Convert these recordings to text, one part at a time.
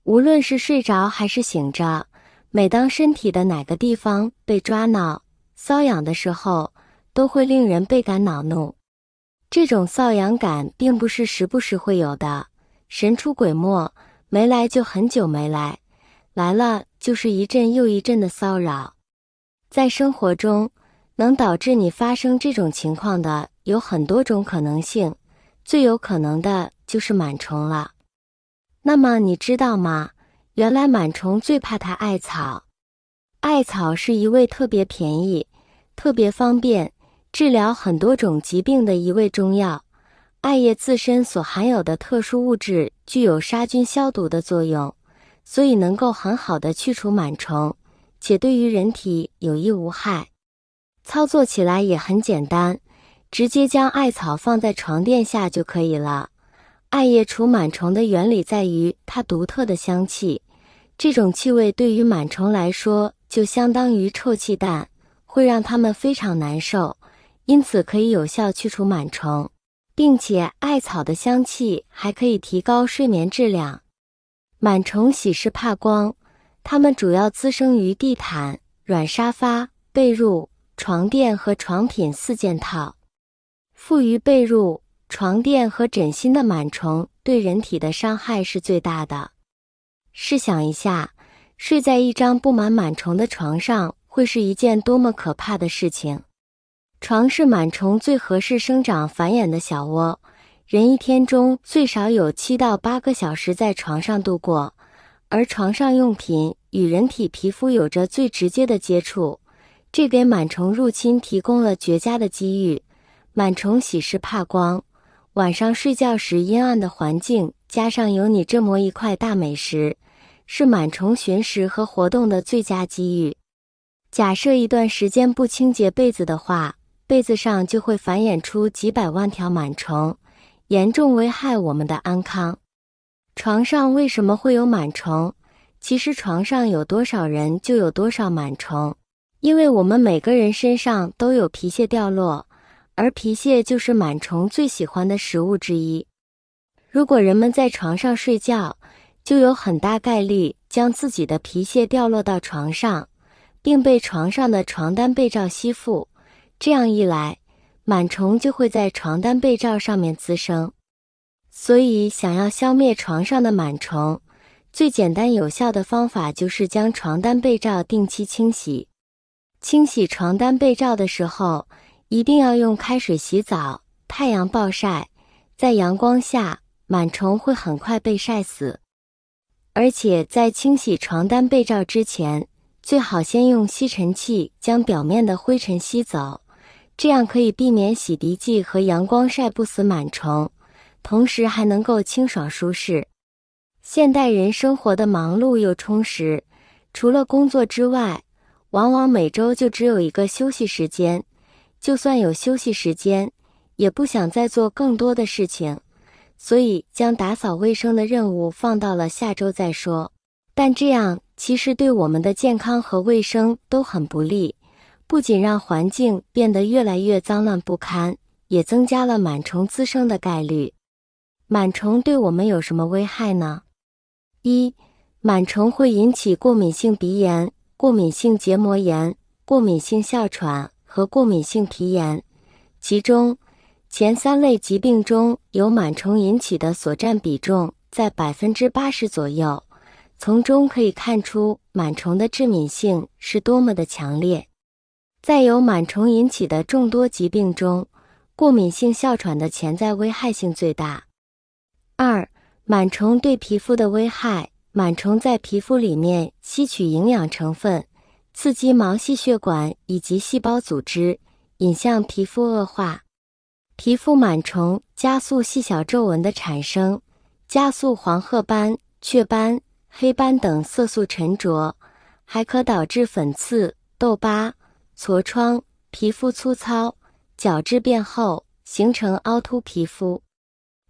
无论是睡着还是醒着，每当身体的哪个地方被抓挠、瘙痒的时候，都会令人倍感恼怒。这种瘙痒感并不是时不时会有的，神出鬼没，没来就很久没来，来了就是一阵又一阵的骚扰。在生活中，能导致你发生这种情况的有很多种可能性，最有可能的就是螨虫了。那么你知道吗？原来螨虫最怕它艾草。艾草是一味特别便宜、特别方便治疗很多种疾病的一味中药。艾叶自身所含有的特殊物质具有杀菌消毒的作用，所以能够很好的去除螨虫，且对于人体有益无害。操作起来也很简单，直接将艾草放在床垫下就可以了。艾叶除螨虫的原理在于它独特的香气，这种气味对于螨虫来说就相当于臭气弹，会让它们非常难受，因此可以有效去除螨虫，并且艾草的香气还可以提高睡眠质量。螨虫喜湿怕光，它们主要滋生于地毯、软沙发、被褥、床垫和床品4件套。附于被褥、床垫和枕芯的螨虫对人体的伤害是最大的。试想一下，睡在一张布满螨虫的床上会是一件多么可怕的事情。床是螨虫最合适生长繁衍的小窝，人一天中最少有7到8个小时在床上度过，而床上用品与人体皮肤有着最直接的接触，这给螨虫入侵提供了绝佳的机遇。螨虫喜湿怕光，晚上睡觉时阴暗的环境加上有你这么一块大美食，是螨虫寻食和活动的最佳机遇。假设一段时间不清洁被子的话，被子上就会繁衍出几百万条螨虫，严重危害我们的安康。床上为什么会有螨虫？其实床上有多少人就有多少螨虫，因为我们每个人身上都有皮屑掉落，而皮屑就是螨虫最喜欢的食物之一。如果人们在床上睡觉，就有很大概率将自己的皮屑掉落到床上，并被床上的床单被罩吸附，这样一来，螨虫就会在床单被罩上面滋生。所以想要消灭床上的螨虫，最简单有效的方法就是将床单被罩定期清洗。清洗床单被罩的时候，一定要用开水洗澡，太阳暴晒，在阳光下，螨虫会很快被晒死。而且在清洗床单被罩之前，最好先用吸尘器将表面的灰尘吸走，这样可以避免洗涤剂和阳光晒不死螨虫，同时还能够清爽舒适。现代人生活的忙碌又充实，除了工作之外，往往每周就只有一个休息时间，就算有休息时间，也不想再做更多的事情，所以将打扫卫生的任务放到了下周再说。但这样其实对我们的健康和卫生都很不利，不仅让环境变得越来越脏乱不堪，也增加了螨虫滋生的概率。螨虫对我们有什么危害呢？1. 螨虫会引起过敏性鼻炎、过敏性结膜炎、过敏性哮喘和过敏性皮炎，其中前3类疾病中由螨虫引起的所占比重在 80% 左右，从中可以看出螨虫的致敏性是多么的强烈。在由螨虫引起的众多疾病中，过敏性哮喘的潜在危害性最大。2. 螨虫对皮肤的危害。螨虫在皮肤里面吸取营养成分，刺激毛细血管以及细胞组织，引向皮肤恶化。皮肤螨虫加速细小皱纹的产生，加速黄褐斑、雀斑、黑斑等色素沉着，还可导致粉刺、痘疤、痤疮、皮肤粗糙、角质变厚，形成凹凸皮肤。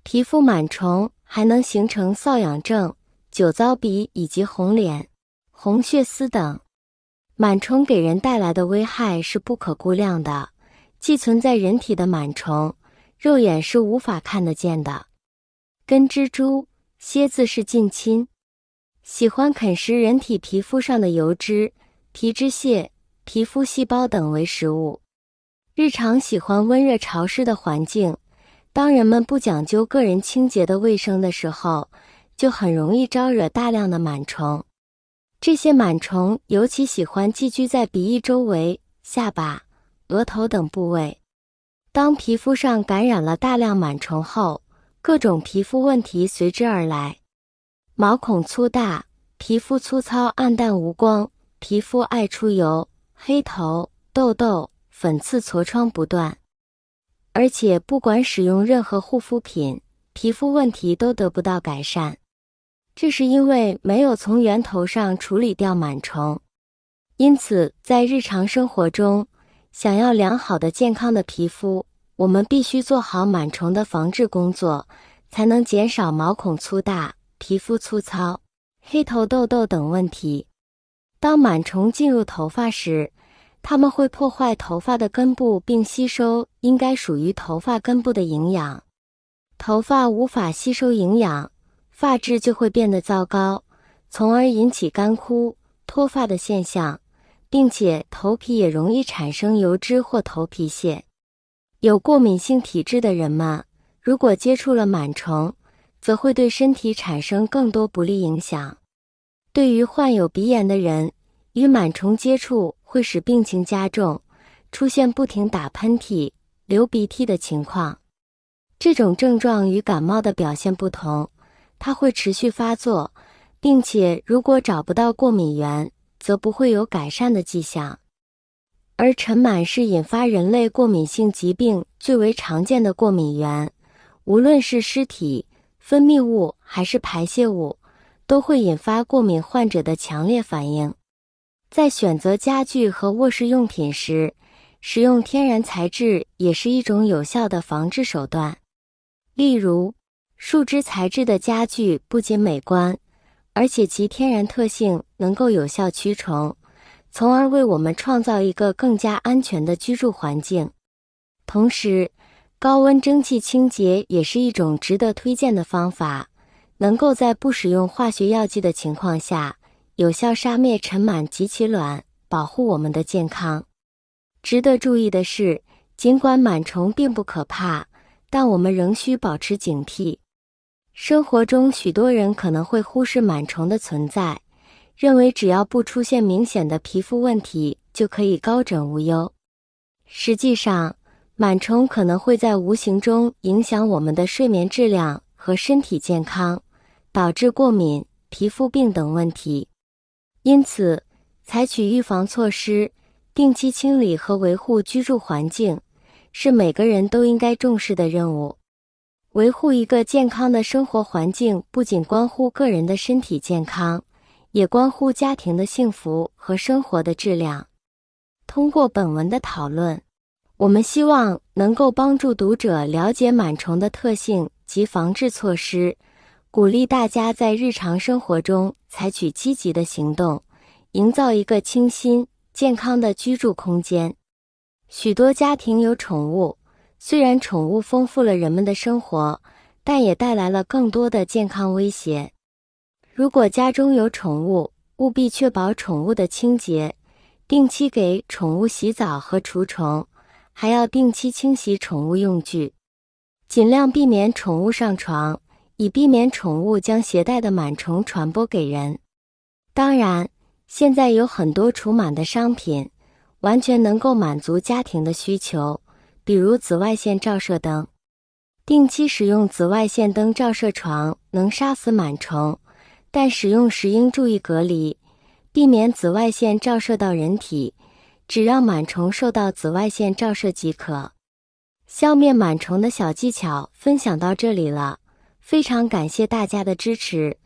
皮肤螨虫还能形成瘙痒症、酒糟鼻以及红脸、红血丝等。螨虫给人带来的危害是不可估量的，寄存在人体的螨虫，肉眼是无法看得见的。跟蜘蛛、蝎子是近亲。喜欢啃食人体皮肤上的油脂、皮脂屑、皮肤细胞等为食物。日常喜欢温热潮湿的环境，当人们不讲究个人清洁的卫生的时候，就很容易招惹大量的螨虫。这些螨虫尤其喜欢寄居在鼻翼周围、下巴、额头等部位。当皮肤上感染了大量螨虫后，各种皮肤问题随之而来。毛孔粗大，皮肤粗糙暗淡无光，皮肤爱出油，黑头、痘痘、粉刺痤疮不断。而且不管使用任何护肤品，皮肤问题都得不到改善。这是因为没有从源头上处理掉螨虫。因此，在日常生活中，想要良好的健康的皮肤，我们必须做好螨虫的防治工作，才能减少毛孔粗大、皮肤粗糙、黑头痘痘等问题。当螨虫进入头发时，它们会破坏头发的根部并吸收应该属于头发根部的营养。头发无法吸收营养，发质就会变得糟糕，从而引起干枯、脱发的现象，并且头皮也容易产生油脂或头皮屑。有过敏性体质的人们，如果接触了螨虫，则会对身体产生更多不利影响。对于患有鼻炎的人，与螨虫接触会使病情加重，出现不停打喷嚏、流鼻涕的情况。这种症状与感冒的表现不同，它会持续发作，并且如果找不到过敏源，则不会有改善的迹象。而尘螨是引发人类过敏性疾病最为常见的过敏源，无论是尸体、分泌物还是排泄物，都会引发过敏患者的强烈反应。在选择家具和卧室用品时，使用天然材质也是一种有效的防治手段。例如，树脂材质的家具不仅美观，而且其天然特性能够有效驱虫，从而为我们创造一个更加安全的居住环境。同时，高温蒸汽清洁也是一种值得推荐的方法，能够在不使用化学药剂的情况下，有效杀灭尘螨及其卵，保护我们的健康。值得注意的是，尽管螨虫并不可怕，但我们仍需保持警惕。生活中许多人可能会忽视螨虫的存在，认为只要不出现明显的皮肤问题，就可以高枕无忧。实际上，螨虫可能会在无形中影响我们的睡眠质量和身体健康，导致过敏、皮肤病等问题。因此，采取预防措施，定期清理和维护居住环境，是每个人都应该重视的任务。维护一个健康的生活环境不仅关乎个人的身体健康，也关乎家庭的幸福和生活的质量。通过本文的讨论，我们希望能够帮助读者了解螨虫的特性及防治措施，鼓励大家在日常生活中采取积极的行动，营造一个清新、健康的居住空间。许多家庭有宠物，虽然宠物丰富了人们的生活，但也带来了更多的健康威胁。如果家中有宠物，务必确保宠物的清洁，定期给宠物洗澡和除虫，还要定期清洗宠物用具。尽量避免宠物上床，以避免宠物将携带的螨虫传播给人。当然，现在有很多除螨的商品，完全能够满足家庭的需求，比如紫外线照射灯。定期使用紫外线灯照射床能杀死螨虫，但使用时应注意隔离，避免紫外线照射到人体，只让螨虫受到紫外线照射即可。消灭螨虫的小技巧分享到这里了，非常感谢大家的支持。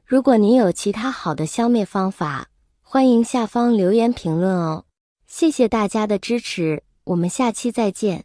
如果您有其他好的消灭方法，欢迎下方留言评论哦。谢谢大家的支持，我们下期再见。